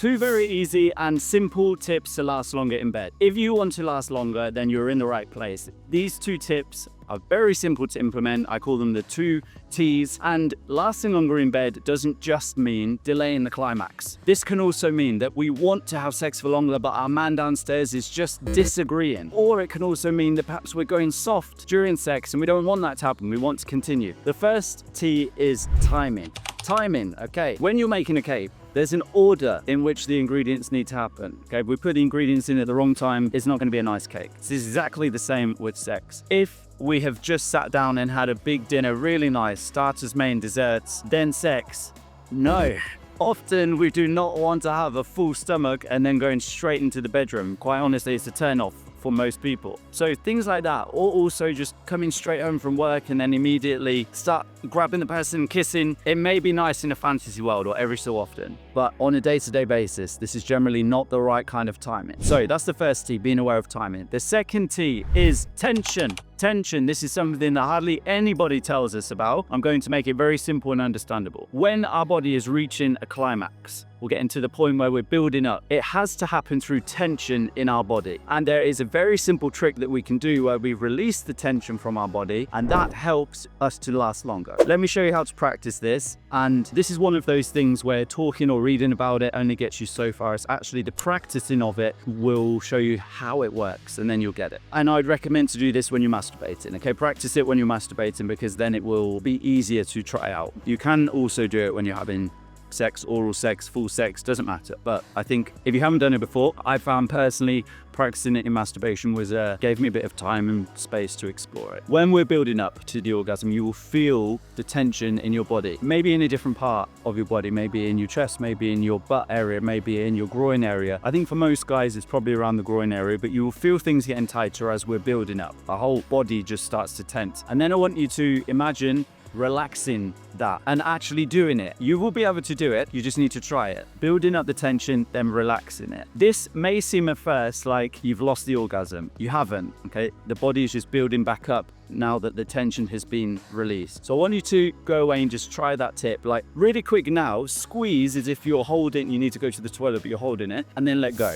Two very easy and simple tips to last longer in bed. If you want to last longer, then you're in the right place. These 2 tips are very simple to implement. I call them the 2 T's. And lasting longer in bed doesn't just mean delaying the climax. This can also mean that we want to have sex for longer, but our man downstairs is just disagreeing. Or it can also mean that perhaps we're going soft during sex and we don't want that to happen. We want to continue. The first T is timing. Timing, okay. When you're making a cake, there's an order in which the ingredients need to happen. Okay, if we put the ingredients in at the wrong time, it's not going to be a nice cake. This is exactly the same with sex. If we have just sat down and had a big dinner, really nice, starters, main, desserts, then sex, no. Often we do not want to have a full stomach and then going straight into the bedroom. Quite honestly, it's a turn off for most people. So things like that, or also just coming straight home from work and then immediately start grabbing the person, kissing. It may be nice in a fantasy world or every so often, but on a day-to-day basis, this is generally not the right kind of timing. So that's the first T, being aware of timing. The second T is tension. Tension, this is something that hardly anybody tells us about. I'm going to make it very simple and understandable. When our body is reaching a climax, we're getting to the point where we're building up, it has to happen through tension in our body. And there is a very simple trick that we can do where we release the tension from our body, and that helps us to last longer. Let me show you how to practice this. And this is one of those things where talking or reading about it only gets you so far. It's actually the practicing of it will show you how it works, and then you'll get it. And I'd recommend to do this when you're masturbating, okay? Practice it when you're masturbating, because then it will be easier to try out. You can also do it when you're having sex, oral sex, full sex, doesn't matter. But I think if you haven't done it before, I found personally practicing it in masturbation was gave me a bit of time and space to explore it. When we're building up to the orgasm, you will feel the tension in your body, maybe in a different part of your body, maybe in your chest, maybe in your butt area, maybe in your groin area. I think for most guys it's probably around the groin area, but you will feel things getting tighter as we're building up. Our whole body just starts to tense. And then I want you to imagine relaxing that and actually doing it. You will be able to do it, you just need to try it. Building up the tension, then relaxing it. This may seem at first like you've lost the orgasm. You haven't, okay? The body is just building back up now that the tension has been released. So I want you to go away and just try that tip. Like really quick now, squeeze as if you're holding, you need to go to the toilet but you're holding it, and then let go.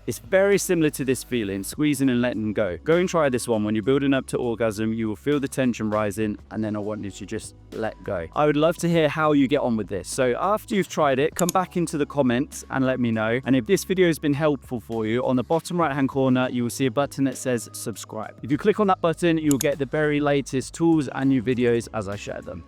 It's very similar to this feeling, squeezing and letting go. Go and try this one. When you're building up to orgasm, you will feel the tension rising, and then I want you to just let go. I would love to hear how you get on with this. So after you've tried it, come back into the comments and let me know. And if this video has been helpful for you, on the bottom right-hand corner, you will see a button that says subscribe. If you click on that button, you'll get the very latest tools and new videos as I share them.